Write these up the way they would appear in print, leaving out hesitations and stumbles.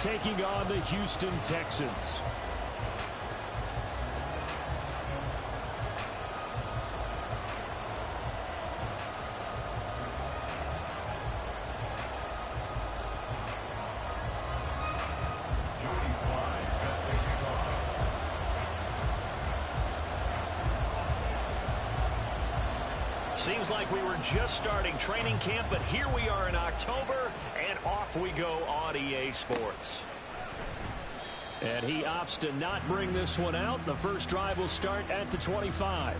taking on the Houston Texans. Seems like we were just starting training camp, but here we are in October, and off we go on EA Sports. And he opts to not bring this one out. The first drive will start at the 25.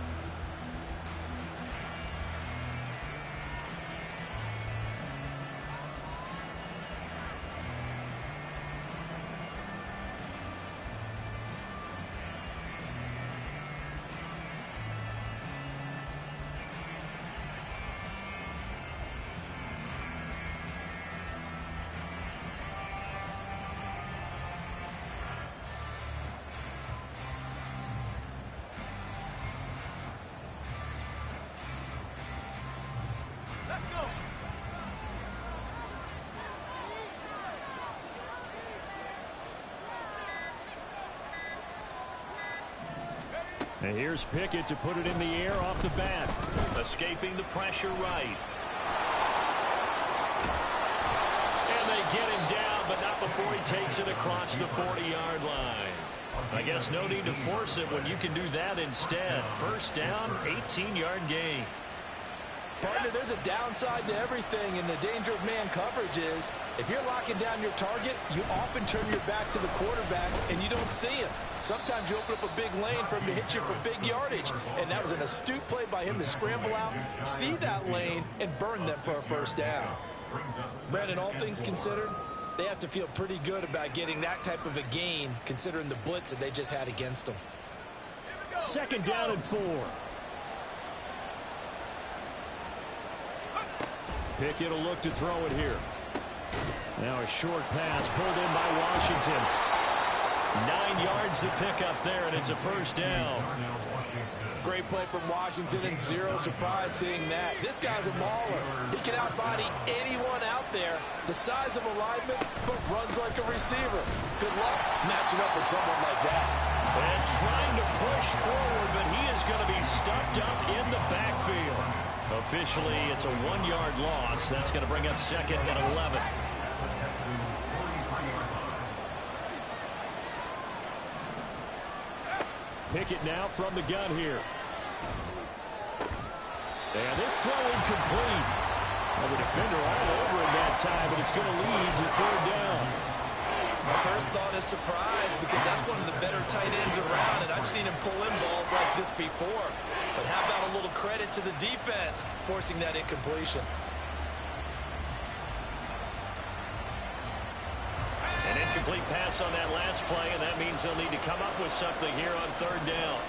And here's Pickett to put it in the air off the bat. Escaping the pressure right. And they get him down, but not before he takes it across the 40-yard line. I guess no need to force it when you can do that instead. First down, 18-yard gain. Partner, there's a downside to everything, and the danger of man coverage is if you're locking down your target, you often turn your back to the quarterback and you don't see him. Sometimes you open up a big lane for him to hit you for big yardage, and that was an astute play by him to scramble out, see that lane, and burn them for a first down. Brandon, all things considered, they have to feel pretty good about getting that type of a gain considering the blitz that they just had against them. Second down and 4. Pickett will look to throw it here. Now a short pass pulled in by Washington. 9 yards to pick up there, and it's a first down. Great play from Washington, and zero surprise seeing that. This guy's a mauler. He can outbody anyone out there. The size of a lineman, but runs like a receiver. Good luck matching up with someone like that. And trying to push forward, but he is going to be stuffed up in the backfield. Officially, it's a 1-yard loss. That's going to bring up second and 11. Pickett now from the gun here. And this throw incomplete. Well, the defender all over him that time, but it's going to lead to third down. My first thought is surprise because that's one of the better tight ends around, and I've seen him pull in balls like this before. But how about a little credit to the defense forcing that incompletion? An incomplete pass on that last play, and that means they'll need to come up with something here on third down.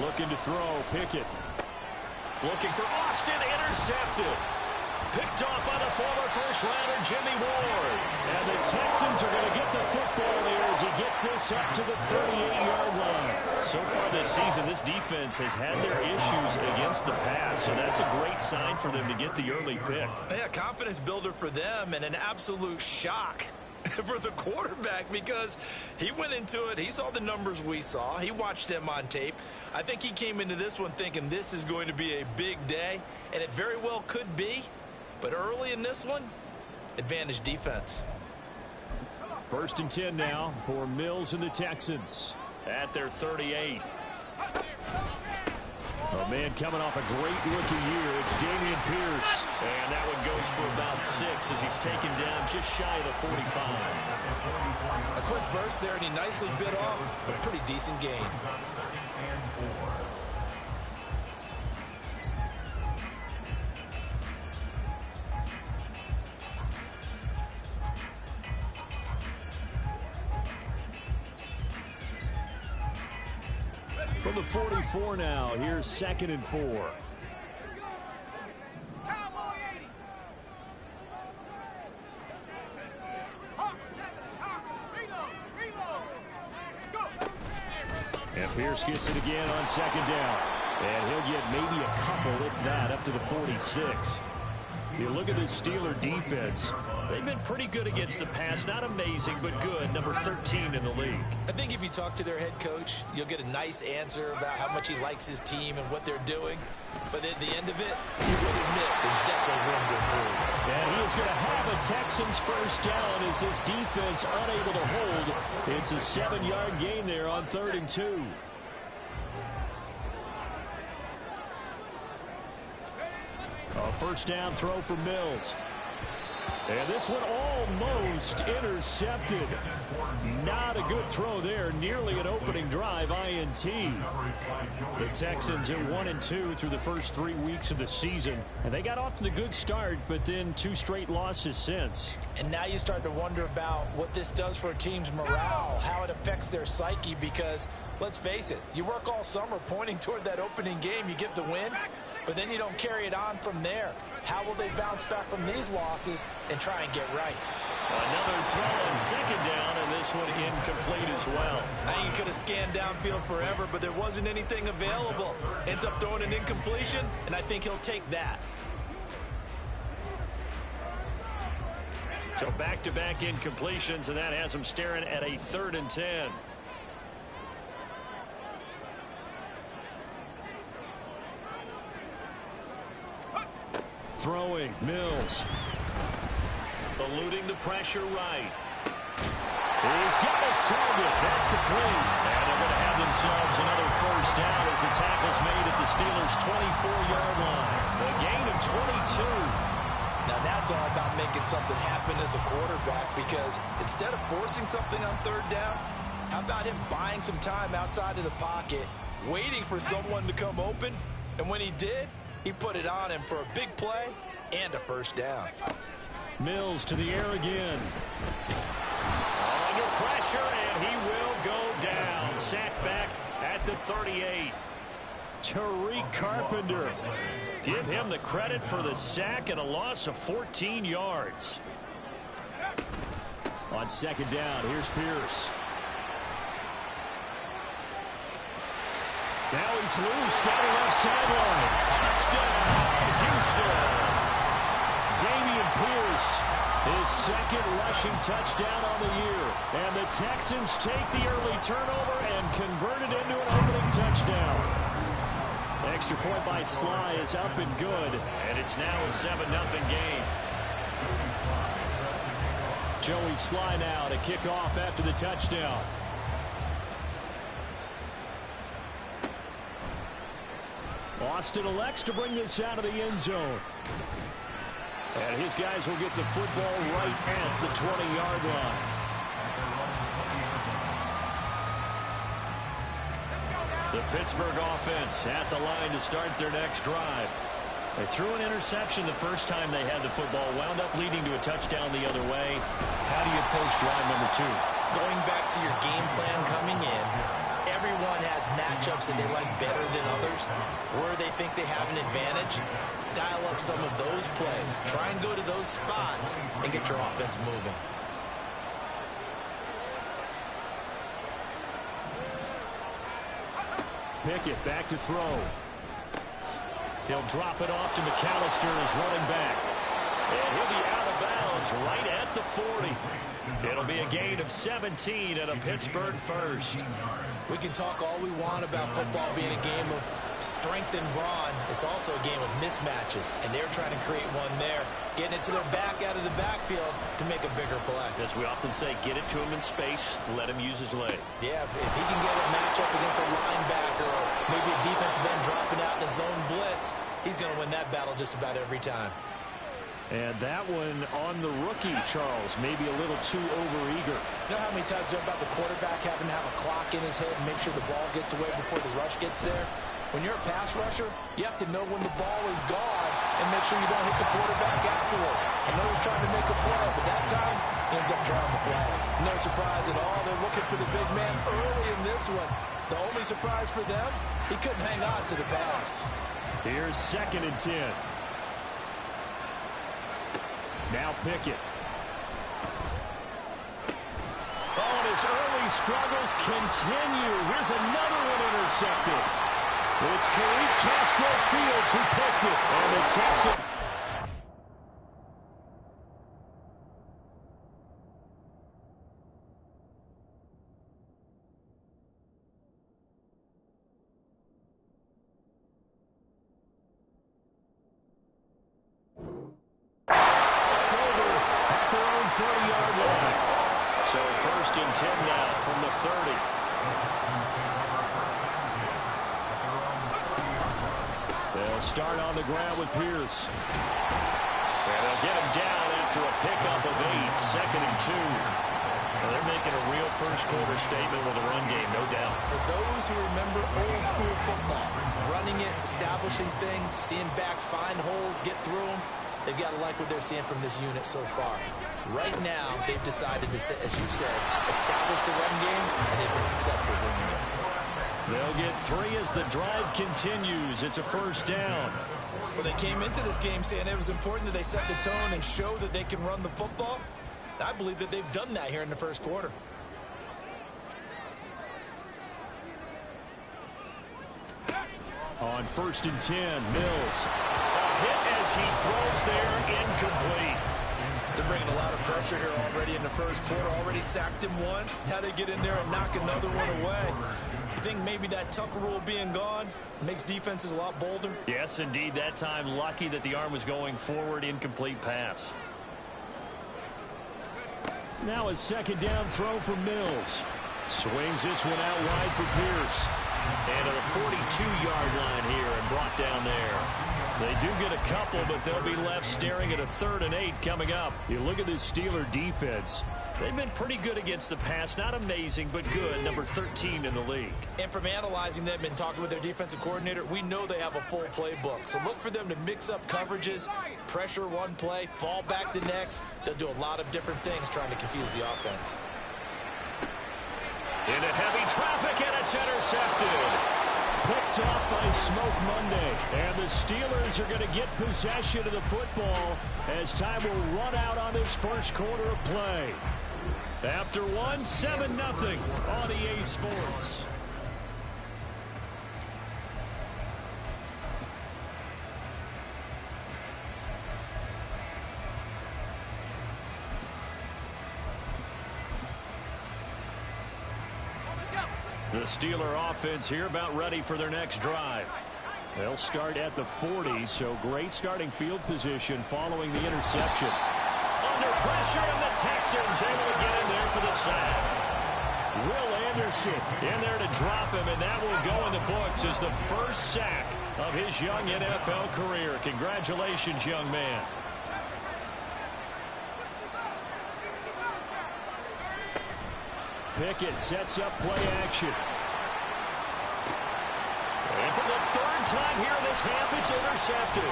Looking to throw, Pickett. Looking for Austin, intercepted. Picked off by the former first-rounder Jimmy Ward. And the Texans are going to get the football here as he gets this up to the 38-yard line. So far this season, this defense has had their issues against the pass, so that's a great sign for them to get the early pick. Yeah, confidence builder for them and an absolute shock for the quarterback because he went into it. He saw the numbers we saw. He watched them on tape. I think he came into this one thinking this is going to be a big day, and it very well could be. But early in this one, advantage defense. First and 10 now for Mills and the Texans. At their 38. A man coming off a great rookie year. It's Dameon Pierce. And that one goes for about 6 as he's taken down just shy of the 45. A quick burst there, and he nicely bit off a pretty decent gain. From the 44 now, here's second and 4. And Pierce gets it again on second down. And he'll get maybe a couple, if that, up to the 46. You look at this Steeler defense. They've been pretty good against the pass. Not amazing, but good. Number 13 in the league. I think if you talk to their head coach, you'll get a nice answer about how much he likes his team and what they're doing. But at the end of it, he would admit there's definitely room to improve. And he is going to have a Texans first down as this defense unable to hold. It's a 7-yard gain there on 3rd and 2. A first down throw for Mills. And this one almost intercepted. Not a good throw there. Nearly an opening drive INT. The Texans are 1-2 through the first 3 weeks of the season. And they got off to the good start, but then 2 straight losses since. And now you start to wonder about what this does for a team's morale, how it affects their psyche, because let's face it, you work all summer pointing toward that opening game, you get the win, but then you don't carry it on from there. How will they bounce back from these losses and try and get right? Another throw on 2nd down, and this one incomplete as well. I think he could have scanned downfield forever, but there wasn't anything available. Ends up throwing an incompletion, and I think he'll take that. So back-to-back incompletions, and that has him staring at a 3rd and 10. Throwing, Mills. Eluding the pressure right. He's got his target. That's complete. And they're going to have themselves another first down as the tackle's made at the Steelers' 24-yard line. A gain of 22. Now that's all about making something happen as a quarterback, because instead of forcing something on 3rd down, how about him buying some time outside of the pocket, waiting for someone to come open, and when he did, he put it on him for a big play and a first down. Mills to the air again. Under pressure, and he will go down. Sacked back at the 38. Tariq Carpenter. Give him the credit for the sack and a loss of 14 yards. On 2nd down, here's Pierce. Now he's loose down the left sideline. Touchdown, Houston. Damian Pierce, his 2nd rushing touchdown on the year. And the Texans take the early turnover and convert it into an opening touchdown. Extra point by Sly is up and good. And it's now a 7-0 game. Joey Sly now to kick off after the touchdown. Austin elects to bring this out of the end zone. And his guys will get the football right at the 20-yard line. The Pittsburgh offense at the line to start their next drive. They threw an interception the first time they had the football, wound up leading to a touchdown the other way. How do you approach drive number 2? Going back to your game plan coming in, everyone has matchups that they like better than others. Where they think they have an advantage, dial up some of those plays. Try and go to those spots and get your offense moving. Pickett back to throw. He'll drop it off to McAllister as running back. And he'll be out of bounds right at the 40. It'll be a gain of 17 and a Pittsburgh first. We can talk all we want about football being a game of strength and brawn. It's also a game of mismatches, and they're trying to create one there, getting it to their back out of the backfield to make a bigger play. As we often say, get it to him in space, let him use his leg. Yeah, if he can get a matchup against a linebacker or maybe a defensive end dropping out in a zone blitz, he's going to win that battle just about every time. And that one on the rookie, Charles, maybe a little too overeager. You know how many times you know about the quarterback having to have a clock in his head and make sure the ball gets away before the rush gets there? When you're a pass rusher, you have to know when the ball is gone and make sure you don't hit the quarterback afterwards. I know he's trying to make a play, but that time he ends up drawing the flag. No surprise at all. They're looking for the big man early in this one. The only surprise for them, he couldn't hang on to the pass. Here's 2nd and 10. Now Pickett. Oh, and his early struggles continue. Here's another one intercepted. It's Tariq Castro-Fields who picked it. And the Texans. So 1st and 10 now from the 30. They'll start on the ground with Pierce. And they'll get him down after a pickup of 8, 2nd and 2. Well, they're making a real first-quarter statement with a run game, no doubt. For those who remember old-school football, running it, establishing things, seeing backs find holes, get through them, they've got to like what they're seeing from this unit so far. Right now, they've decided to, as you said, establish the run game, and they've been successful doing it. They'll get 3 as the drive continues. It's a 1st down. Well, they came into this game saying it was important that they set the tone and show that they can run the football. And I believe that they've done that here in the 1st quarter. On 1st and 10, Mills. A hit as he throws there, incomplete. They're bringing a lot of pressure here already in the 1st quarter. Already sacked him once. Now they get in there and knock another one away. You think maybe that Tucker rule being gone makes defenses a lot bolder? Yes, indeed. That time, lucky that the arm was going forward, incomplete pass. Now a 2nd down throw for Mills. Swings this one out wide for Pierce. And to the 42-yard line here and brought down there. They do get a couple, but they'll be left staring at a 3rd and 8 coming up. You look at this Steeler defense. They've been pretty good against the pass. Not amazing, but good. Number 13 in the league. And from analyzing them and talking with their defensive coordinator, we know they have a full playbook. So look for them to mix up coverages, pressure one play, fall back the next. They'll do a lot of different things trying to confuse the offense. Into heavy traffic, and it's intercepted. Picked off by Smoke Monday. And the Steelers are going to get possession of the football as time will run out on this 1st quarter of play. After 7-0 on EA Sports. The Steeler offense here about ready for their next drive. They'll start at the 40, so great starting field position following the interception. Under pressure, and the Texans able to get in there for the sack. Will Anderson in there to drop him, and that will go in the books as the 1st sack of his young NFL career. Congratulations, young man. Pickett sets up play action. And for the 3rd time here in this half, it's intercepted.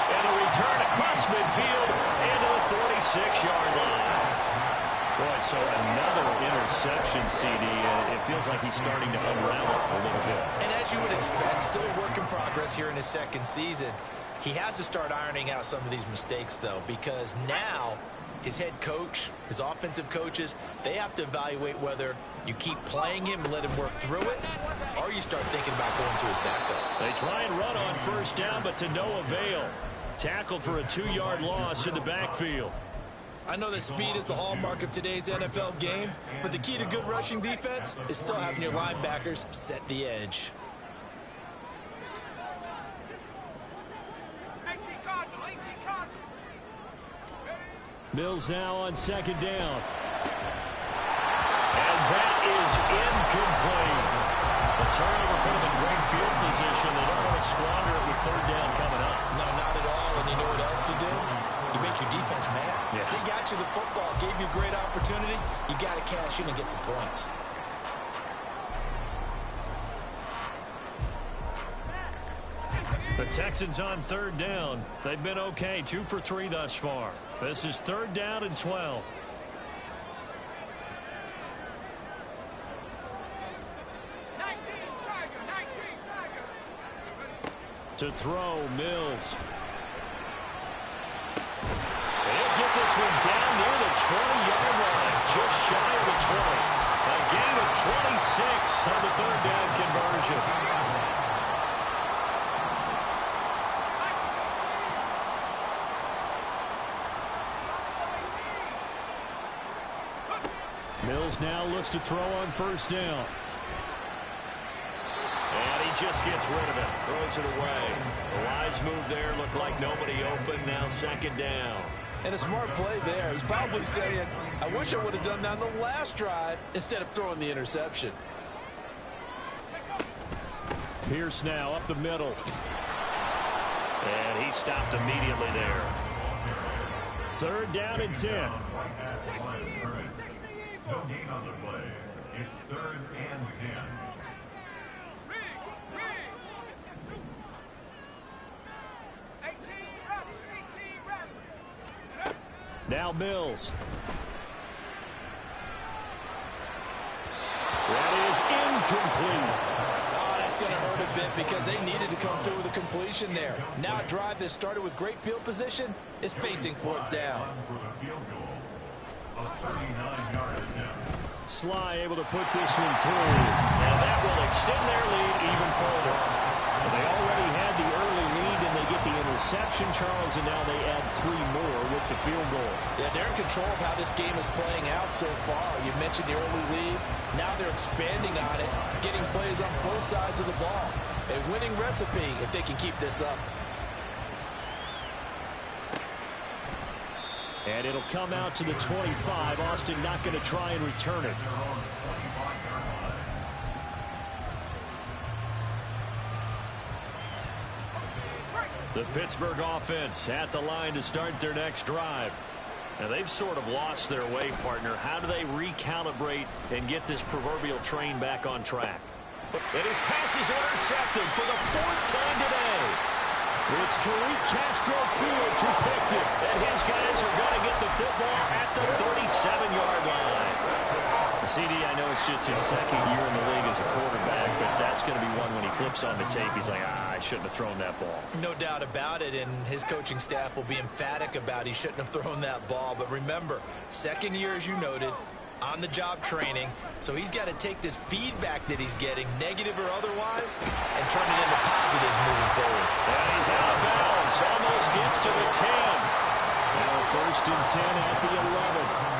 And a return across midfield into the 46-yard line. Boy, so another interception, CD. It feels like he's starting to unravel a little bit. And as you would expect, still a work in progress here in his 2nd season. He has to start ironing out some of these mistakes, though, because now his head coach, his offensive coaches, they have to evaluate whether you keep playing him and let him work through it, or you start thinking about going to his backup. They try and run on 1st down, but to no avail. Tackled for a 2-yard loss in the backfield. I know that speed is the hallmark of today's NFL game, but the key to good rushing defense is still having your linebackers set the edge. Mills now on 2nd down. And that is incomplete. The turnover put them in great field position. They don't want to squander it with 3rd down coming up. No, not at all. And you know what else you do? You make your defense mad. Yeah. They got you the football, gave you a great opportunity. You got to cash in and get some points. The Texans on 3rd down. They've been okay, 2 for 3 thus far. This is 3rd down and 12. To throw, Mills. They'll get this one down near the 20-yard line, just shy of the 20. A gain of 26 on the 3rd down conversion. Mills now looks to throw on 1st down. And he just gets rid of it. Throws it away. The wise move there. Looked like nobody open. Now 2nd down. And a smart play there. He's probably saying, I wish I would have done that on the last drive instead of throwing the interception. Pierce now up the middle. And he stopped immediately there. 3rd down and 10. No gain on the play. It's 3rd and 10. Now Mills. That is incomplete. Oh, that's going to hurt a bit because they needed to come through with a completion there. Now a drive that started with great field position is facing 4th down. Sly able to put this one through. And that will extend their lead even further. They already had the early lead, and they get the interception, Charles, and now they add 3 more with the field goal. Yeah, they're in control of how this game is playing out so far. You mentioned the early lead. Now they're expanding on it, getting plays on both sides of the ball. A winning recipe if they can keep this up. And it'll come out to the 25. Austin not going to try and return it. The Pittsburgh offense at the line to start their next drive. Now they've sort of lost their way, partner. How do they recalibrate and get this proverbial train back on track? And his pass is intercepted for the 4th time today. It's Tariq Castro Fields who picked it. And his guys are going to get the football at the 37-yard line. CD, I know it's just his 2nd year in the league as a quarterback, but that's going to be one when he flips on the tape, he's like, I shouldn't have thrown that ball. No doubt about it, and his coaching staff will be emphatic about he shouldn't have thrown that ball. But remember, 2nd year, as you noted, on-the-job training, so he's got to take this feedback that he's getting, negative or otherwise, and turn it into positives moving forward. And he's out of bounds, almost gets to the 10. Now 1st and 10 at the 11.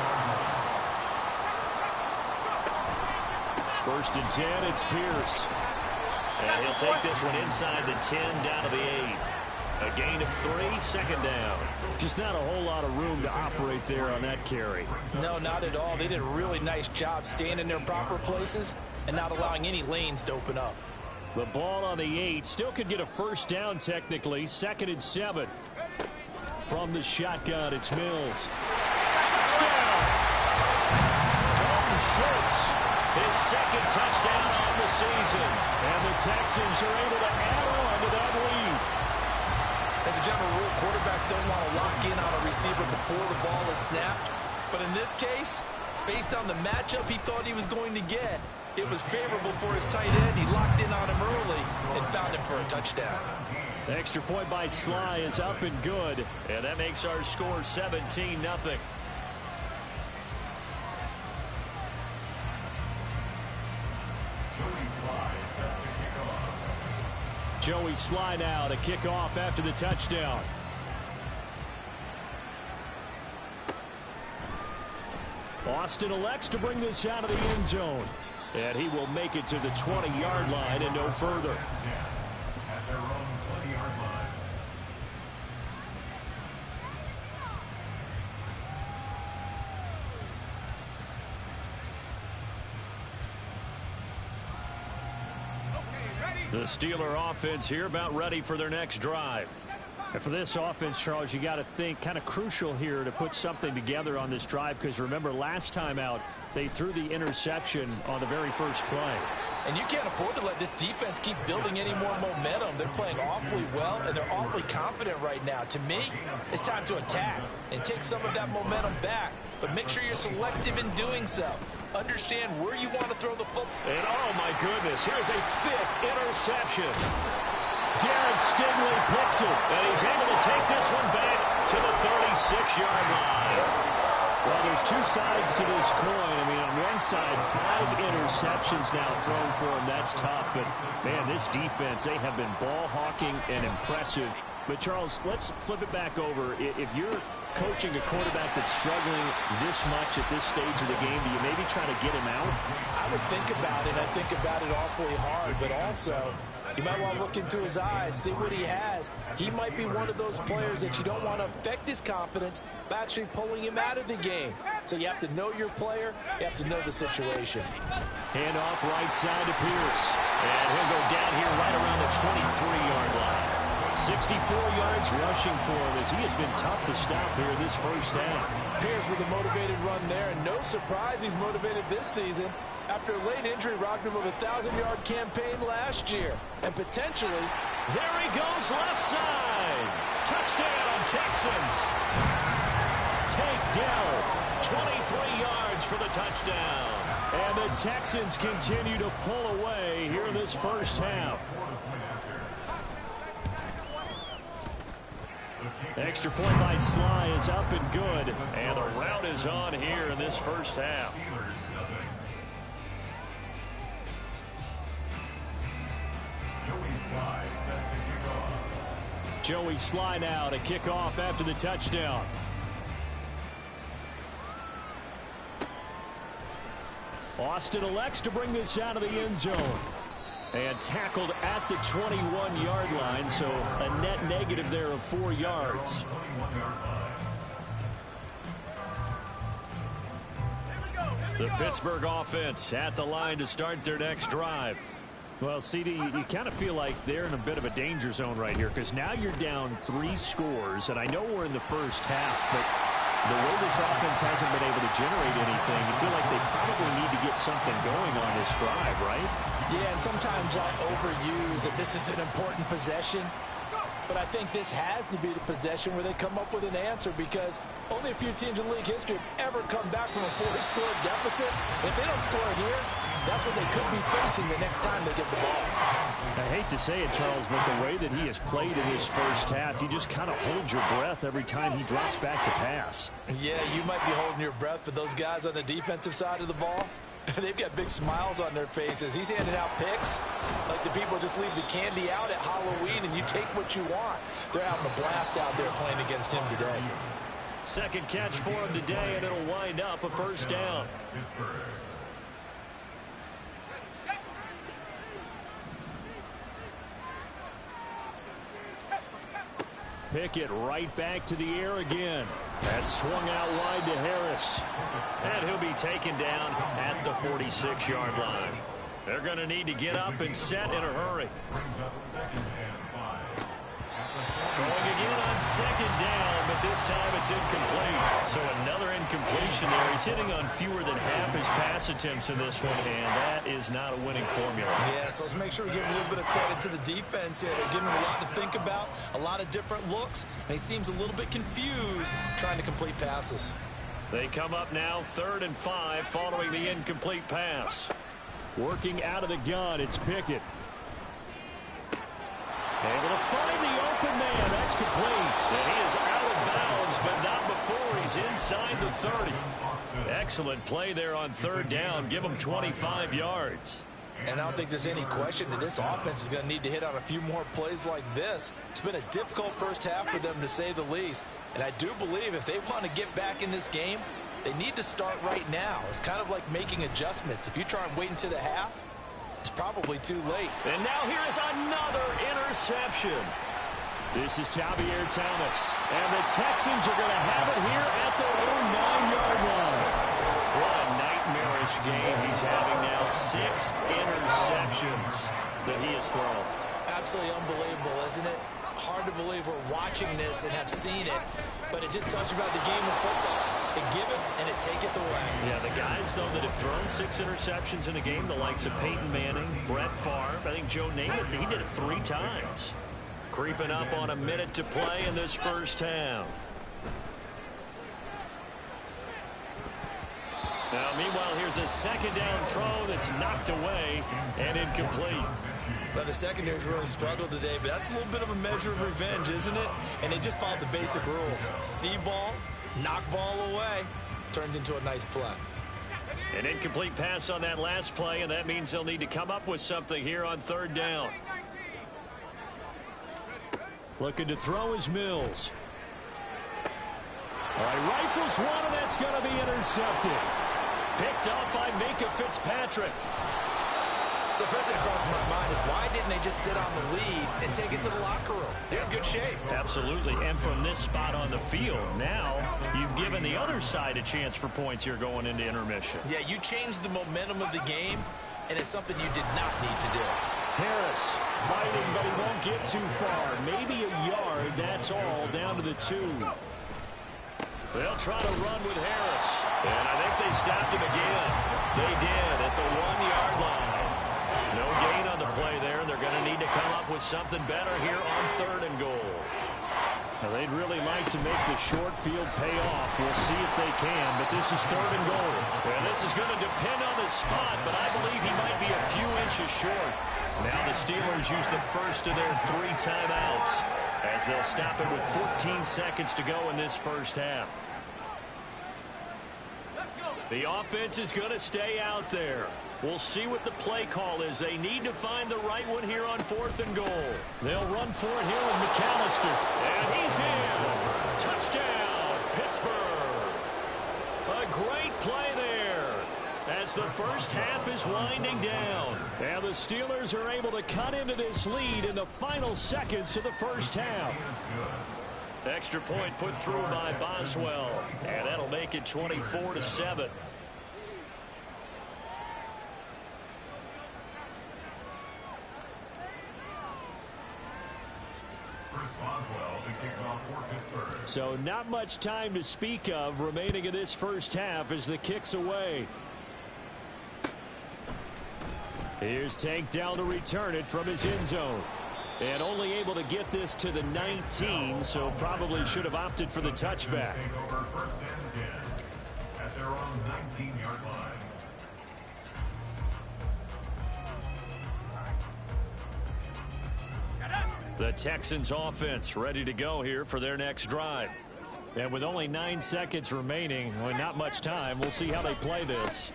1st and 10, it's Pierce. And he'll take this one inside the 10, down to the 8. A gain of 3, 2nd down. Just not a whole lot of room to operate there on that carry. No, not at all. They did a really nice job staying in their proper places and not allowing any lanes to open up. The ball on the 8. Still could get a 1st down technically. 2nd and 7. From the shotgun, it's Mills. Touchdown! Dalton Schultz. His 2nd touchdown on the season. And the Texans are able to add on to that lead. As a general rule, quarterbacks don't want to lock in on a receiver before the ball is snapped. But in this case, based on the matchup he thought he was going to get, it was favorable for his tight end. He locked in on him early and found him for a touchdown. The extra point by Sly is up and good. And that makes our score 17-0. Joey Sly now to kick off after the touchdown. Austin elects to bring this out of the end zone. And he will make it to the 20-yard line and no further. The Steeler offense here about ready for their next drive. And for this offense, Charles, you got to think kind of crucial here to put something together on this drive, because remember last time out they threw the interception on the very first play. And you can't afford to let this defense keep building any more momentum. They're playing awfully well, and they're awfully confident right now. To me, it's time to attack and take some of that momentum back. But make sure you're selective in doing so. Understand where you want to throw the football. And oh my goodness, here's a 5th interception. Derek Stingley picks it. And he's able to take this one back to the 36-yard line. Well, there's 2 sides to this coin. I mean, on one side, 5 interceptions now thrown for him. That's tough. But, man, this defense, they have been ball hawking and impressive. But, Charles, let's flip it back over. If you're coaching a quarterback that's struggling this much at this stage of the game, do you maybe try to get him out? I would think about it. I think about it awfully hard. But also, You might want to look into his eyes, see what he has. He might be one of those players that you don't want to affect his confidence by actually pulling him out of the game. So you have to know your player. You have to know the situation. Hand off right side to Pierce. And he'll go down here right around the 23-yard line. 64 yards rushing for him as he has been tough to stop here this first half. Pierce with a motivated run there, and no surprise he's motivated this season after a late injury robbed him of a 1,000-yard campaign last year. And potentially, there he goes left side. Touchdown, Texans. Takedown. 23 yards for the touchdown. And the Texans continue to pull away here in this first half. Extra point by Sly is up and good. And the rout is on here in this first half. Joey Sly now to kick off after the touchdown. Austin elects to bring this out of the end zone. And tackled at the 21-yard line, so a net negative there of 4 yards. The Pittsburgh offense at the line to start their next drive. Well, CD, you kind of feel like they're in a bit of a danger zone right here because now you're down 3 scores, and I know we're in the first half, but the way this offense hasn't been able to generate anything, you feel like they probably need to get something going on this drive, right? Yeah, and sometimes I overuse that this is an important possession, but I think this has to be the possession where they come up with an answer because only a few teams in league history have ever come back from a 4-score deficit. If they don't score here, that's what they could be facing the next time they get the ball. I hate to say it, Charles, but the way that he has played in this first half, you just kind of hold your breath every time he drops back to pass. Yeah, you might be holding your breath, but those guys on the defensive side of the ball, they've got big smiles on their faces. He's handing out picks like the people just leave the candy out at Halloween and you take what you want. They're having a blast out there playing against him today. Second catch for him today, and it'll wind up a first down. Pickett right back to the air again. That's swung out wide to Harris. And he'll be taken down at the 46-yard line. They're going to need to get up and set in a hurry. Throwing again on second down, but this time it's incomplete. So another incompletion there. He's hitting on fewer than half his pass attempts in this one, and that is not a winning formula. Yeah, so let's make sure we give a little bit of credit to the defense here. They're giving him a lot to think about, a lot of different looks, and he seems a little bit confused trying to complete passes. They come up now 3rd and 5 following the incomplete pass. Working out of the gun, it's Pickett. Able to find the open man. That's complete. And he is out of bounds, but not before he's inside the 30. Excellent play there on 3rd down. Give him 25 yards. And I don't think there's any question that this offense is going to need to hit on a few more plays like this. It's been a difficult first half for them, to say the least. And I do believe if they want to get back in this game, they need to start right now. It's kind of like making adjustments. If you try and wait until the half, it's probably too late. And now here is another interception. This is Javier Thomas. And the Texans are going to have it here at their own 9-yard line. What a nightmarish game he's having now. 6 interceptions that he has thrown. Absolutely unbelievable, isn't it? Hard to believe we're watching this and have seen it, but it just tells you about the game of football. It giveth and it taketh away. Yeah, the guys, though, that have thrown 6 interceptions in a game, the likes of Peyton Manning, Brett Favre, I think Joe Namath, he did it 3 times. Creeping up on a minute to play in this first half. Now, meanwhile, here's a second down throw that's knocked away and incomplete. Well, the secondary's really struggled today, but that's a little bit of a measure of revenge, isn't it? And they just followed the basic rules. See ball, knock ball away, turned into a nice play. An incomplete pass on that last play, and that means they'll need to come up with something here on 3rd down. Looking to throw is Mills. All right, rifles one, and that's going to be intercepted. Picked up by Minka Fitzpatrick. So first thing across my mind is why didn't they just sit on the lead and take it to the locker room? They're in good shape. Absolutely. And from this spot on the field, now you've given the other side a chance for points here going into intermission. Yeah, you changed the momentum of the game, and it's something you did not need to do. Harris fighting, but he won't get too far. Maybe a yard, that's all, down to the 2. They'll try to run with Harris. And I think they stopped him again. They did at the 1-yard line. No gain on the play there. They're going to need to come up with something better here on 3rd and goal. Now, they'd really like to make the short field pay off. We'll see if they can, but this is 3rd and goal. And this is going to depend on the spot, but I believe he might be a few inches short. Now the Steelers use the first of their 3 timeouts as they'll stop it with 14 seconds to go in this first half. The offense is going to stay out there. We'll see what the play call is. They need to find the right one here on 4th and goal. They'll run for it here with McAllister. And he's in. Touchdown, Pittsburgh. A great play there as the first half is winding down. And the Steelers are able to cut into this lead in the final seconds of the first half. Extra point put through by Boswell. And that'll make it 24-7. So not much time to speak of remaining in this first half as the kick's away. Here's Tank down to return it from his end zone. And only able to get this to the 19, so probably should have opted for the touchback. At their own 19-yard line. The Texans offense ready to go here for their next drive. And with only 9 seconds remaining, well, not much time, we'll see how they play this.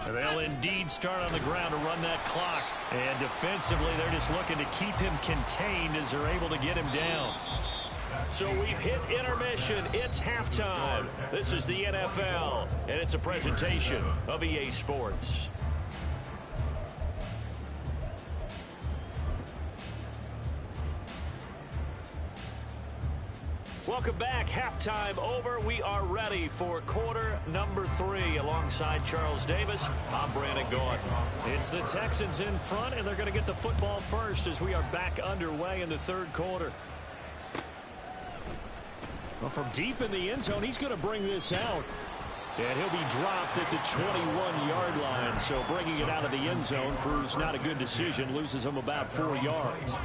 They'll indeed start on the ground to run that clock. And defensively, they're just looking to keep him contained as they're able to get him down. So we've hit intermission. It's halftime. This is the NFL, and it's a presentation of EA Sports. Welcome back. Halftime over. We are ready for quarter number 3. Alongside Charles Davis, I'm Brandon Gaudin. It's the Texans in front, and they're going to get the football first as we are back underway in the 3rd quarter. Well, from deep in the end zone, he's going to bring this out. And he'll be dropped at the 21-yard line. So bringing it out of the end zone proves not a good decision. Loses him about 4 yards.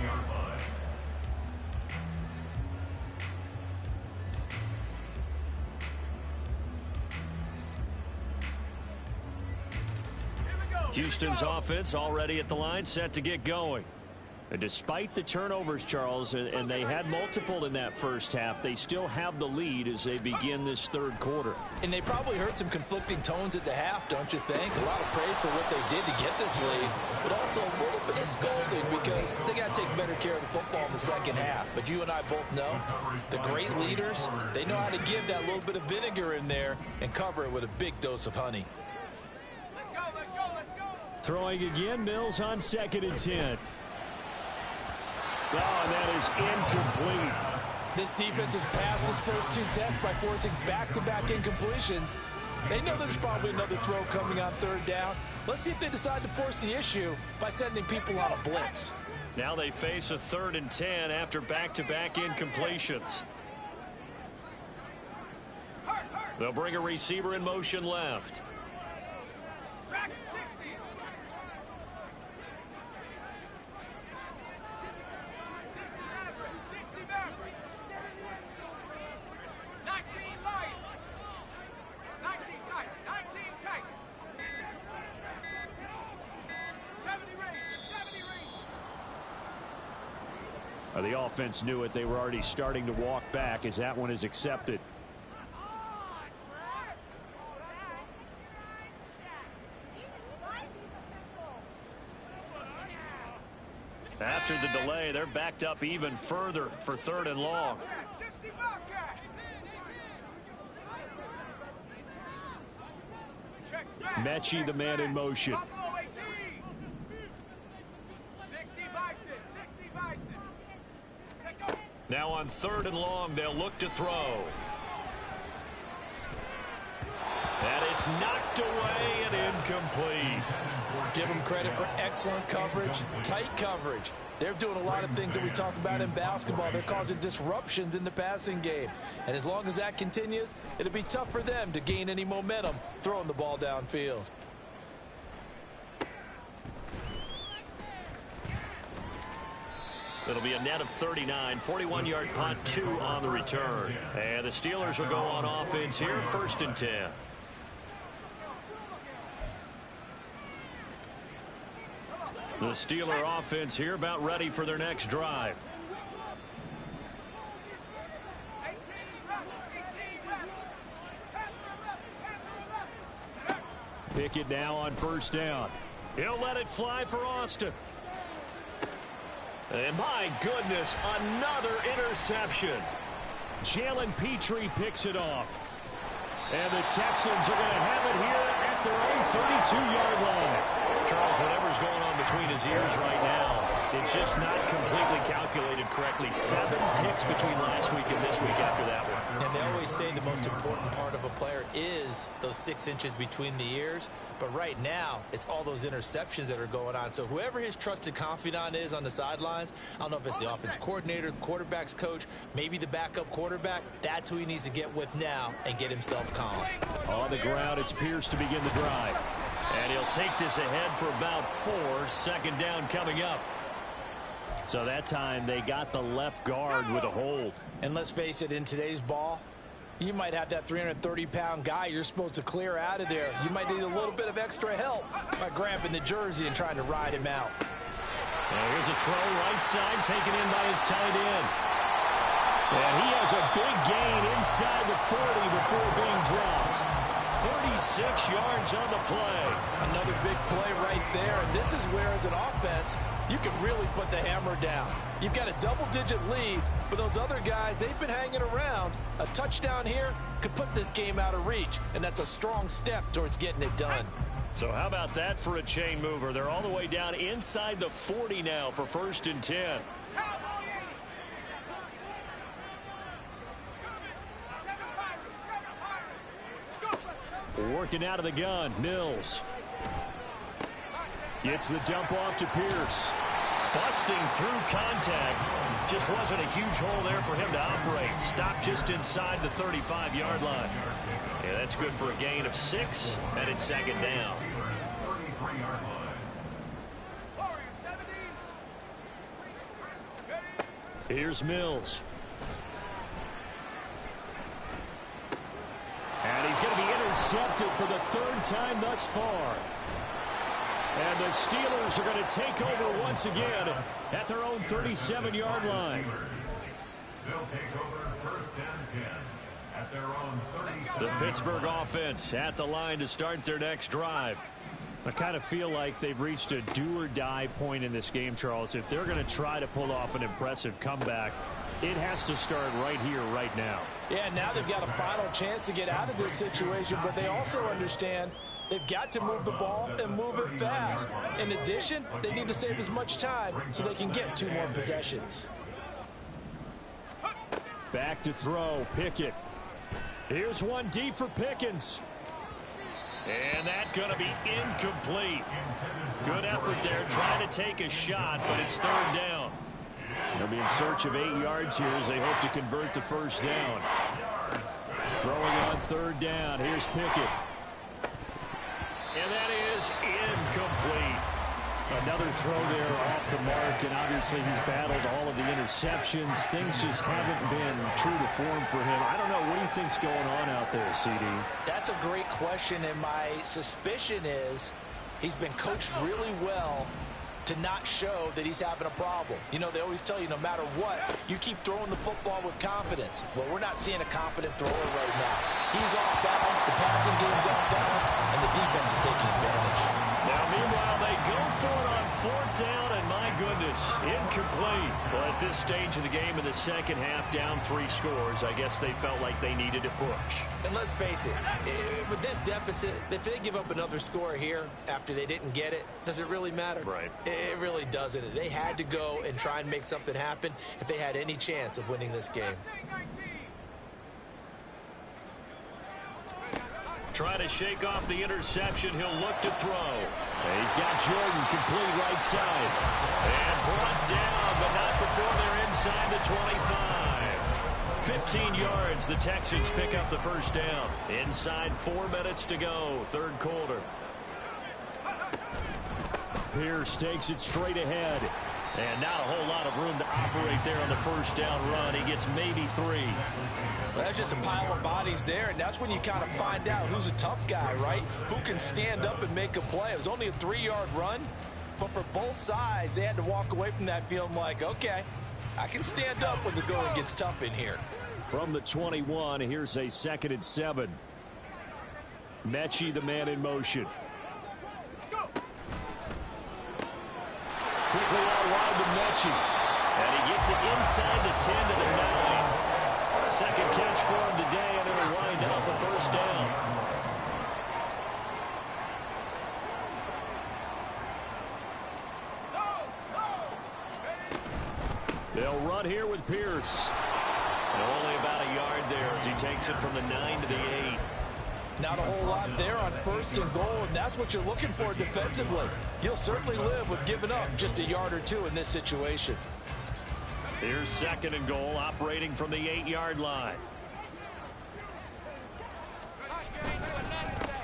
Houston's offense already at the line, set to get going. And despite the turnovers, Charles, and they had multiple in that first half, they still have the lead as they begin this 3rd quarter. And they probably heard some conflicting tones at the half, don't you think? A lot of praise for what they did to get this lead, but also a little bit of scolding because they got to take better care of the football in the second half. But you and I both know the great leaders, they know how to give that little bit of vinegar in there and cover it with a big dose of honey. Throwing again, Mills on 2nd and 10. Oh, and that is incomplete. This defense has passed its first 2 tests by forcing back-to-back incompletions. They know there's probably another throw coming on 3rd down. Let's see if they decide to force the issue by sending people on a blitz. Now they face a 3rd and 10 after back-to-back incompletions. They'll bring a receiver in motion left. The offense knew it. They were already starting to walk back as that one is accepted. After the delay, they're backed up even further for 3rd and long. Mechie, the man in motion. Now on 3rd and long, they'll look to throw. And it's knocked away and incomplete. Give them credit for excellent coverage, tight coverage. They're doing a lot of things that we talk about in basketball. They're causing disruptions in the passing game. And as long as that continues, it'll be tough for them to gain any momentum throwing the ball downfield. It'll be a net of 39, 41-yard punt, 2 on the return. And the Steelers will go on offense here, 1st and 10. The Steeler offense here about ready for their next drive. Pickett now on 1st down. He'll let it fly for Austin. And my goodness, another interception. Jalen Petrie picks it off. And the Texans are going to have it here at their own 32-yard line. Charles, whatever's going on between his ears right now, it's just not completely calculated correctly. 7 picks between last week and this week after that one. And they always say the most important part of a player is those 6 inches between the ears. But right now, it's all those interceptions that are going on. So whoever his trusted confidant is on the sidelines, I don't know if it's the offense coordinator, the quarterback's coach, maybe the backup quarterback, that's who he needs to get with now and get himself calm. On the ground, it's Pierce to begin the drive. And he'll take this ahead for about 4. 2nd down coming up. So that time they got the left guard with a hold. And let's face it, in today's ball, you might have that 330-pound guy you're supposed to clear out of there. You might need a little bit of extra help by grabbing the jersey and trying to ride him out. And here's a throw right side taken in by his tight end. And he has a big gain inside the 40 before being dropped. 36 yards on the play. Another big play right there. And this is where, as an offense, you can really put the hammer down. You've got a double-digit lead, but those other guys, they've been hanging around. A touchdown here could put this game out of reach, and that's a strong step towards getting it done. So how about that for a chain mover? They're all the way down inside the 40 now for 1st and 10. Working out of the gun, Mills. Gets the dump off to Pierce. Busting through contact. Just wasn't a huge hole there for him to operate. Stopped just inside the 35-yard line. Yeah, that's good for a gain of 6, and it's 2nd down. Here's Mills. And he's going to be intercepted for the 3rd time thus far. And the Steelers are going to take over once again at their own 37-yard line. They'll take over 1st and 10 at their own 37. The Pittsburgh offense at the line to start their next drive. I kind of feel like they've reached a do-or-die point in this game, Charles. If they're going to try to pull off an impressive comeback, it has to start right here, right now. Yeah, now they've got a final chance to get out of this situation, but they also understand they've got to move the ball and move it fast. In addition, they need to save as much time so they can get 2 more possessions. Back to throw, Pickett. Here's one deep for Pickens. And that's going to be incomplete. Good effort there, trying to take a shot, but it's 3rd down. They'll be in search of 8 yards here as they hope to convert the 1st down. Throwing on 3rd down. Here's Pickett. And that is incomplete. Another throw there off the mark, and obviously he's battled all of the interceptions. Things just haven't been true to form for him. I don't know. What do you think's going on out there, CD? That's a great question, and my suspicion is he's been coached really well to not show that he's having a problem. You know, they always tell you no matter what, you keep throwing the football with confidence. Well, we're not seeing a confident thrower right now. He's off balance, the passing game's off balance, and the defense is taking advantage. Now, meanwhile, they go for it on 4th down, and my goodness, incomplete. Well, at this stage of the game in the second half, down 3 scores, I guess they felt like they needed to push. And let's face it, with this deficit, if they give up another score here after they didn't get it, does it really matter? Right. It really doesn't. They had to go and try and make something happen if they had any chance of winning this game. Trying to shake off the interception. He'll look to throw. He's got Jordan complete right side. And brought down, but not before they're inside the 25. 15 yards. The Texans pick up the first down. Inside 4 minutes to go. Third quarter. Pierce takes it straight ahead. And not a whole lot of room to operate there on the first down run. He gets maybe 3. Well, that's just a pile of bodies there, and that's when you kind of find out who's a tough guy, right? Who can stand up and make a play. It was only a 3-yard run, but for both sides, they had to walk away from that feeling like, okay, I can stand up when the going gets tough in here. From the 21, here's a 2nd and 7. Mechie, the man in motion. Quickly out wide to Mechie. And he gets it inside the 10 to the 9. Second catch for him today, and it'll wind up a first down. They'll run here with Pierce. And only about a yard there as he takes it from the 9 to the 8. Not a whole lot there on 1st and goal, and that's what you're looking for defensively. You'll certainly live with giving up just a yard or 2 in this situation. Here's 2nd and goal, operating from the 8-yard line.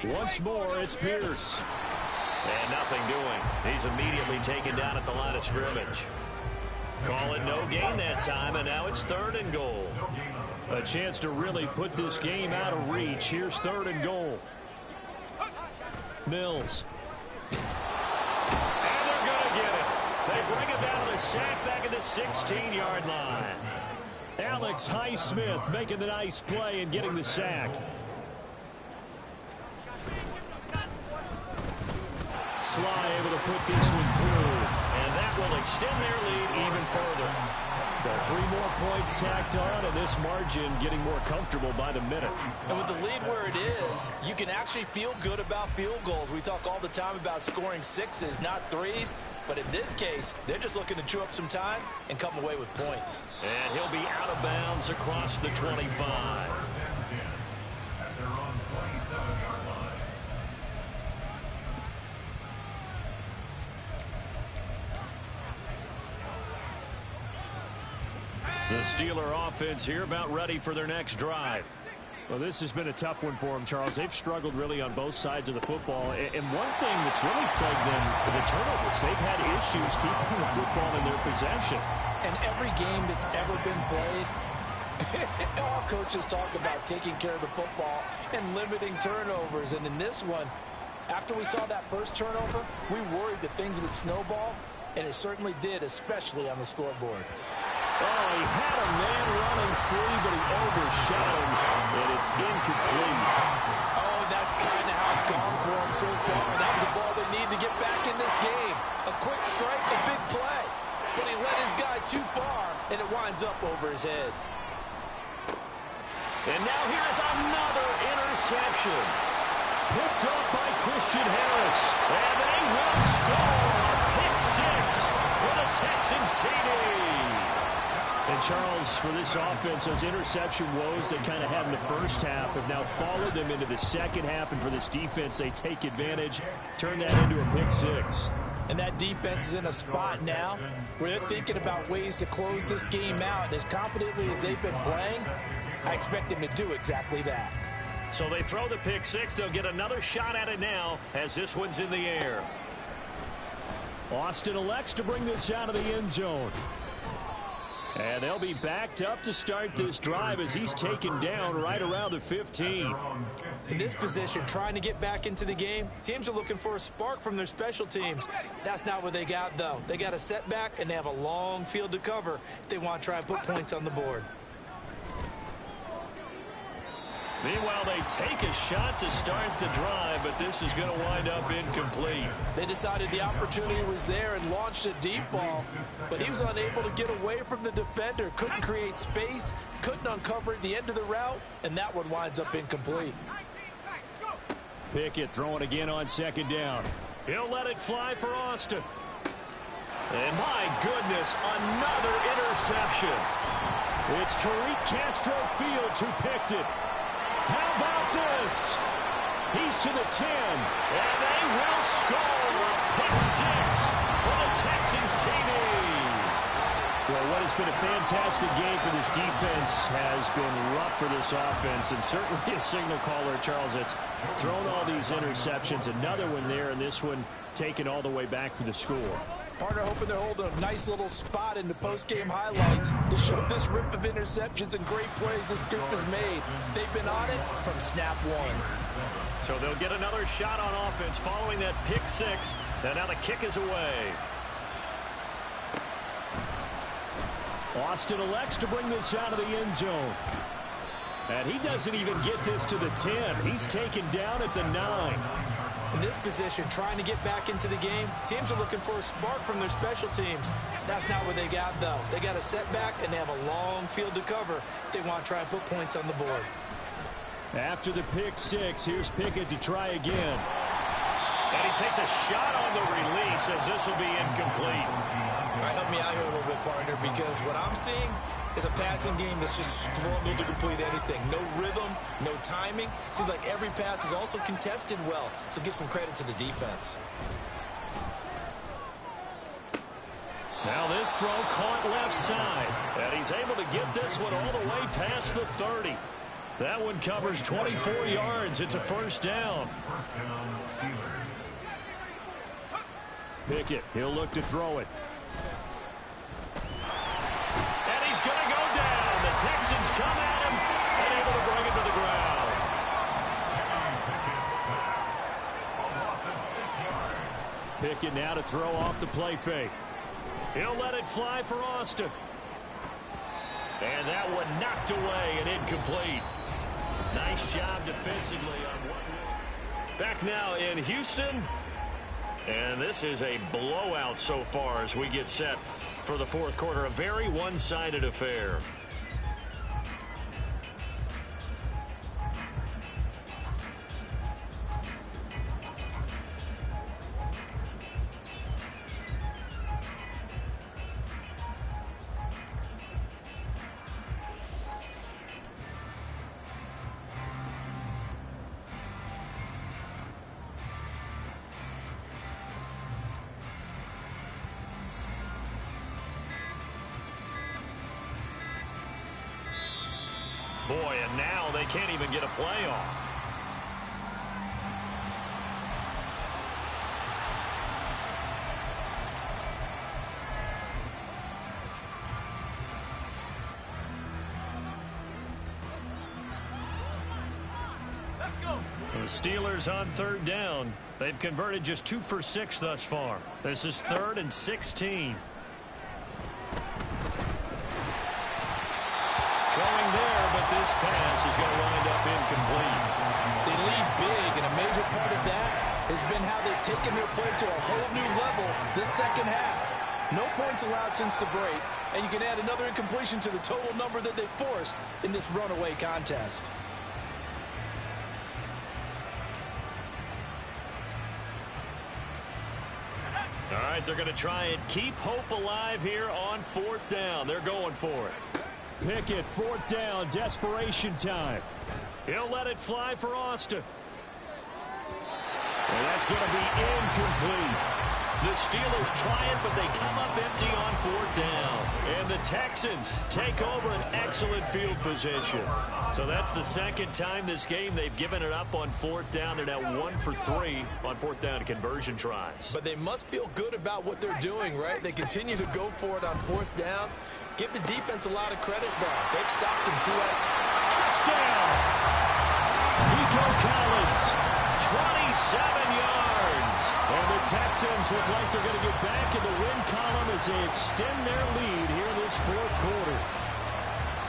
Once more, it's Pierce. And nothing doing. He's immediately taken down at the line of scrimmage. Call it no gain that time, and now it's 3rd and goal. A chance to really put this game out of reach. Here's 3rd and goal. Mills. And they're going to get it. They bring it down to the sack back at the 16-yard line. Alex Highsmith making the nice play and getting the sack. Sly able to put this one through. And that will extend their lead even further. The 3 more points tacked on, and this margin getting more comfortable by the minute. And with the lead where it is, you can actually feel good about field goals. We talk all the time about scoring 6s, not 3s. But in this case, they're just looking to chew up some time and come away with points. And he'll be out of bounds across the 25. At their own 27-yard line. The Steeler offense here about ready for their next drive. Well, this has been a tough one for them, Charles. They've struggled really on both sides of the football. And one thing that's really plagued them, the turnovers. They've had issues keeping the football in their possession. And every game that's ever been played, all coaches talk about taking care of the football and limiting turnovers. And in this one, after we saw that first turnover, we worried that things would snowball, and it certainly did, especially on the scoreboard. Oh, he had a man running free, but he overshot him, and it's incomplete. Oh, that's kind of how it's gone for him so far. That was a ball they need to get back in this game. A quick strike, a big play. But he led his guy too far, and it winds up over his head. And now here's another interception. Picked up by Christian Harris. And they will score a pick 6 for the Texans TD. And Charles, for this offense, those interception woes they kind of had in the first half have now followed them into the second half. And for this defense, they take advantage, turn that into a pick 6. And that defense is in a spot now where they're thinking about ways to close this game out. And as confidently as they've been playing, I expect them to do exactly that. So they throw the pick 6. They'll get another shot at it now as this one's in the air. Austin elects to bring this out of the end zone. And they'll be backed up to start this drive as he's taken down right around the 15. In this position, trying to get back into the game, teams are looking for a spark from their special teams. That's not what they got, though. They got a setback, and they have a long field to cover if they want to try and put points on the board. Meanwhile, they take a shot to start the drive, but this is going to wind up incomplete. They decided the opportunity was there and launched a deep ball, but he was unable to get away from the defender, couldn't create space, couldn't uncover at the end of the route, and that one winds up incomplete. Pickett throwing again on second down. He'll let it fly for Austin. And my goodness, another interception. It's Tariq Castro-Fields who picked it. How about this? He's to the 10. And they will score a pick six for the Texans TV. Well, what has been a fantastic game for this defense has been rough for this offense, and certainly a signal caller, Charles, that's thrown all these interceptions. Another one there, and this one taken all the way back for the score. Partner hoping they're holding a nice little spot in the post-game highlights to show this rip of interceptions and great plays this group has made. They've been on it from snap one. So they'll get another shot on offense following that pick six. And now the kick is away. Austin elects to bring this out of the end zone. And he doesn't even get this to the 10. He's taken down at the 9. In this position, trying to get back into the game, teams are looking for a spark from their special teams. That's not what they got, though. They got a setback, and they have a long field to cover if they want to try and put points on the board. After the pick six, here's Pickett to try again. And he takes a shot on the release as this will be incomplete. All right, help me out here a little bit, partner, because what I'm seeing is a passing game that's just struggled to complete anything. No rhythm, no timing. Seems like every pass is also contested well, so give some credit to the defense. Now this throw caught left side, and he's able to get this one all the way past the 30. That one covers 24 yards. It's a first down. First down, Steelers. Pickett, he'll look to throw it. And he's going to go down. The Texans come at him and able to bring him to the ground. Pickett now to throw off the play fake. He'll let it fly for Austin. And that one knocked away and incomplete. Nice job defensively on one. Back now in Houston. And this is a blowout so far as we get set for the fourth quarter. A very one-sided affair. Boy, and now they can't even get a playoff. Let's go. The Steelers on third down. They've converted just 2 for 6 thus far. This is 3rd and 16. Throwing there, but this pass is going to wind up incomplete. They lead big, and a major part of that has been how they've taken their play to a whole new level this second half. No points allowed since the break, and you can add another incompletion to the total number that they forced in this runaway contest. All right, they're going to try and keep hope alive here on 4th down. They're going for it. Pickett, 4th down, desperation time. He'll let it fly for Austin. And that's going to be incomplete. The Steelers try it, but they come up empty on 4th down. And the Texans take over an excellent field position. So that's the second time this game they've given it up on 4th down. They're now 1 for 3 on 4th down conversion tries. But they must feel good about what they're doing, right? They continue to go for it on 4th down. Give the defense a lot of credit, though. They've stopped him 2 out. Touchdown! Nico Collins. 27 yards. And the Texans look like they're going to get back in the win column as they extend their lead here in this 4th quarter.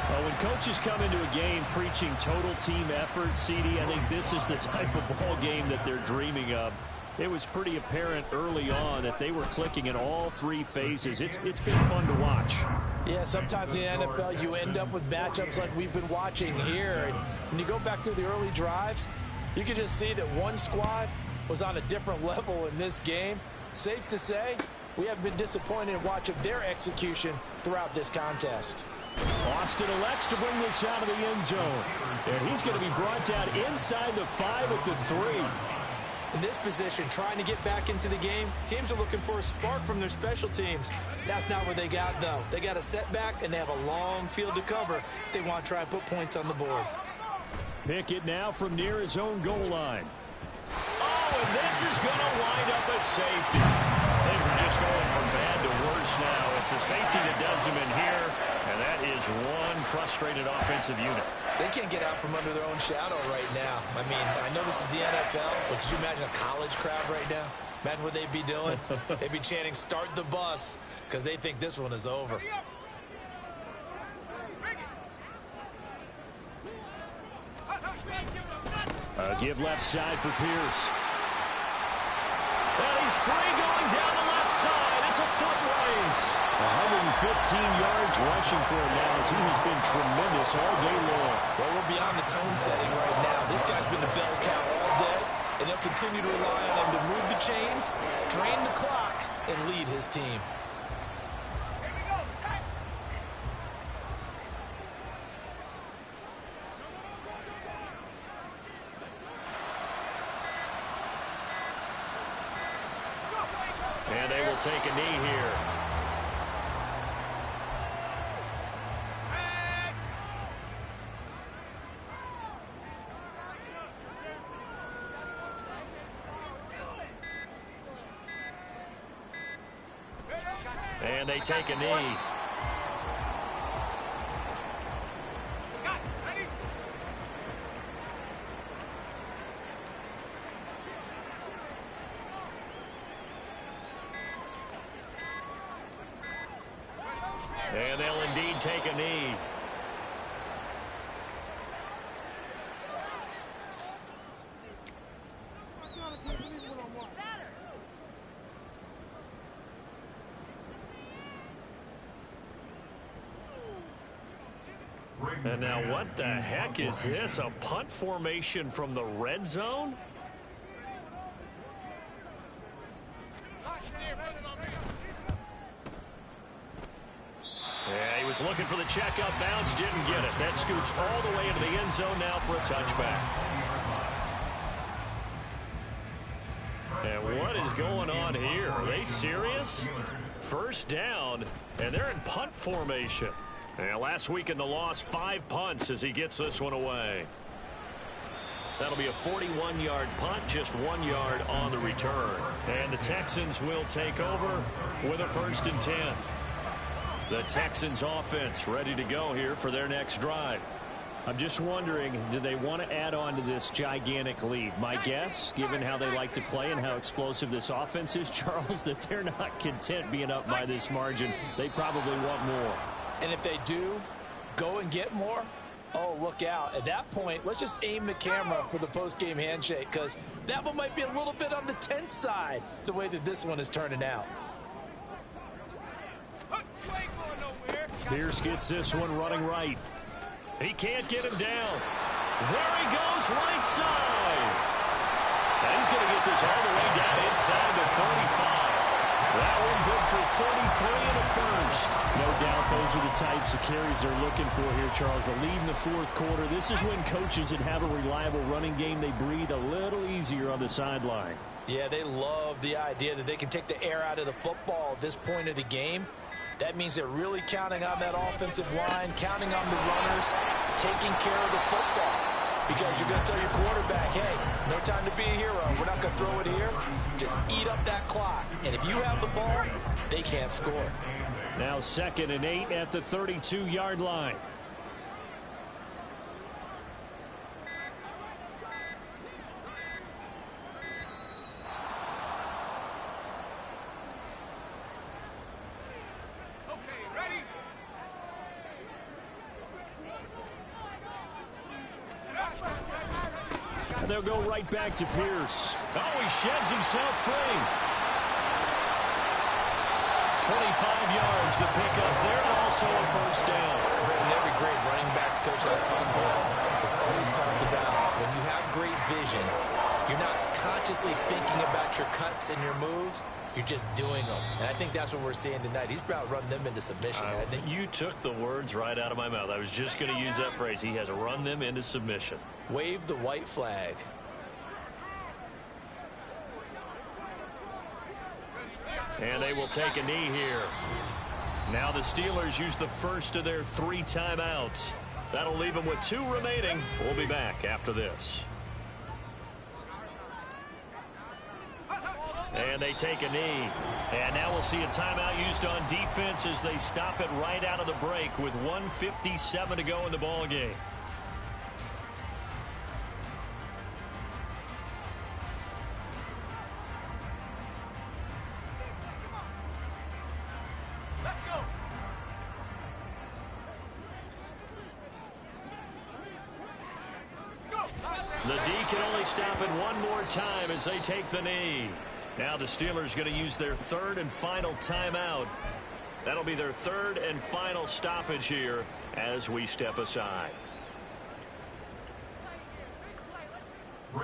Well, when coaches come into a game preaching total team effort, CD, I think this is the type of ball game that they're dreaming of. It was pretty apparent early on that they were clicking in all three phases. It's been fun to watch. Yeah, sometimes in the NFL you end up with matchups like we've been watching here. And when you go back to the early drives, you can just see that one squad was on a different level in this game. Safe to say, we have been disappointed in watching their execution throughout this contest. Austin elects to bring this out of the end zone. And he's going to be brought down inside the 5 at the 3. In this position, trying to get back into the game, teams are looking for a spark from their special teams. That's not what they got, though. They got a setback, and they have a long field to cover if they want to try and put points on the board. Pickett now from near his own goal line. Oh, and this is going to wind up a safety. Things are just going from bad to worse now. It's a safety that does him in here, and that is one frustrated offensive unit. They can't get out from under their own shadow right now. I mean, I know this is the NFL, but could you imagine a college crowd right now? Imagine what they'd be doing. They'd be chanting, "Start the bus," because they think this one is over. Give left side for Pierce. And he's free going down the left side. It's a foot race. 115 yards rushing for him now as he has been tremendous all day long. Well, we're beyond the tone setting right now. This guy's been the bell cow all day, and they'll continue to rely on him to move the chains, drain the clock, and lead his team. And they will take a knee here. And they take a knee. And they'll indeed take a knee. And now what the heck is this? A punt formation from the red zone? Yeah, he was looking for the checkup bounce, didn't get it. That scoots all the way into the end zone now for a touchback. And what is going on here? Are they serious? First down, and they're in punt formation. And last week in the loss, 5 punts as he gets this one away. That'll be a 41-yard punt, just 1 yard on the return. And the Texans will take over with a 1st and 10. The Texans offense ready to go here for their next drive. I'm just wondering, do they want to add on to this gigantic lead? My guess, given how they like to play and how explosive this offense is, Charles, that they're not content being up by this margin. They probably want more. And if they do go and get more, oh, look out. At that point, let's just aim the camera for the post-game handshake, because that one might be a little bit on the tense side, the way that this one is turning out. Pierce gets this one running right. He can't get him down. There he goes, right side. And he's going to get this all the way down inside the 35. That one good for 33 and a 1st. No doubt those are the types of carries they're looking for here, Charles. The lead in the 4th quarter. This is when coaches that have a reliable running game, they breathe a little easier on the sideline. Yeah, they love the idea that they can take the air out of the football at this point of the game. That means they're really counting on that offensive line, counting on the runners, taking care of the football. Because you're going to tell your quarterback, hey, no time to be a hero. We're not going to throw it here. Just eat up that clock. And if you have the ball, they can't score. Now 2nd and 8 at the 32-yard line. they'll go right back to Pierce. Oh, he sheds himself free. 25 yards to pick up there, and also a first down. And every great running backs coach I've talked with has always talked about when you have great vision, you're not consciously thinking about your cuts and your moves. You're just doing them. And I think that's what we're seeing tonight. He's about run them into submission, hasn't he? You took the words right out of my mouth. I was just going to use that phrase. He has run them into submission. Wave the white flag. And they will take a knee here. Now the Steelers use the first of their 3 timeouts. That'll leave them with 2 remaining. We'll be back after this. And they take a knee. And now we'll see a timeout used on defense as they stop it right out of the break with 1:57 to go in the ball game. The D can only stop it one more time as they take the knee. Now the Steelers going to use their 3rd and final timeout. That'll be their 3rd and final stoppage here as we step aside.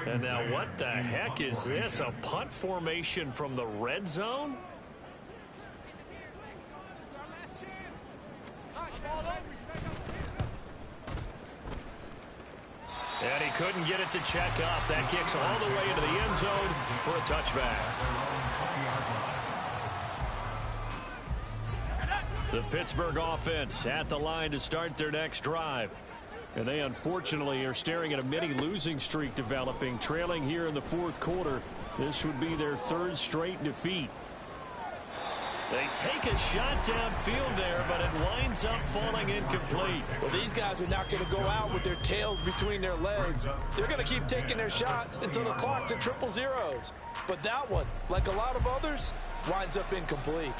And now what the heck is this? A punt formation from the red zone? And he couldn't get it to check up. That kicks all the way into the end zone for a touchback. The Pittsburgh offense at the line to start their next drive. And they unfortunately are staring at a mini losing streak developing, trailing here in the 4th quarter. This would be their 3rd straight defeat. They take a shot downfield there, but it winds up falling incomplete. Well, these guys are not going to go out with their tails between their legs. They're going to keep taking their shots until the clock's at 000. But that one, like a lot of others, winds up incomplete.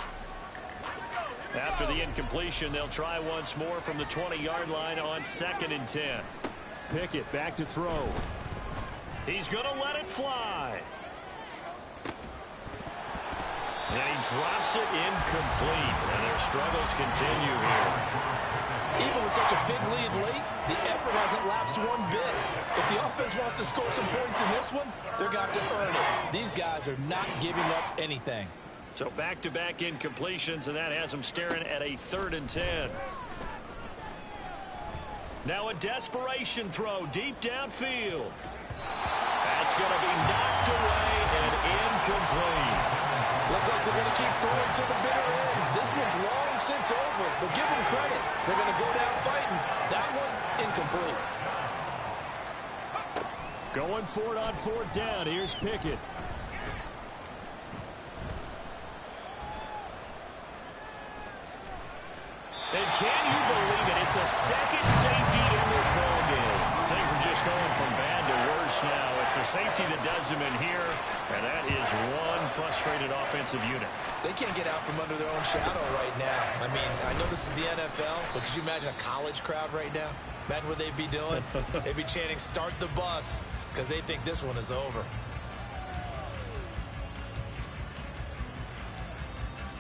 After the incompletion, they'll try once more from the 20-yard line on 2nd and 10. Pickett back to throw. He's going to let it fly. And he drops it incomplete. And their struggles continue here. Even with such a big lead late, the effort hasn't lapsed one bit. If the offense wants to score some points in this one, they're going to have to earn it. These guys are not giving up anything. So back-to-back incompletions, and that has them staring at a 3rd and 10. Now a desperation throw deep downfield. That's going to be knocked away and incomplete. Looks like they're going to keep throwing to the bitter end. This one's long since over, but give them credit. They're going to go down fighting. That one, incomplete. Going for it on 4th down. Here's Pickett. And can you believe it? It's a 2nd safety in this ballgame. Things are just going from bad to worse now. It's a safety that does them in here, and that is one frustrated offensive unit. They can't get out from under their own shadow right now. I mean, I know this is the NFL, but could you imagine a college crowd right now? Imagine what they'd be doing. They'd be chanting, "Start the bus," because they think this one is over.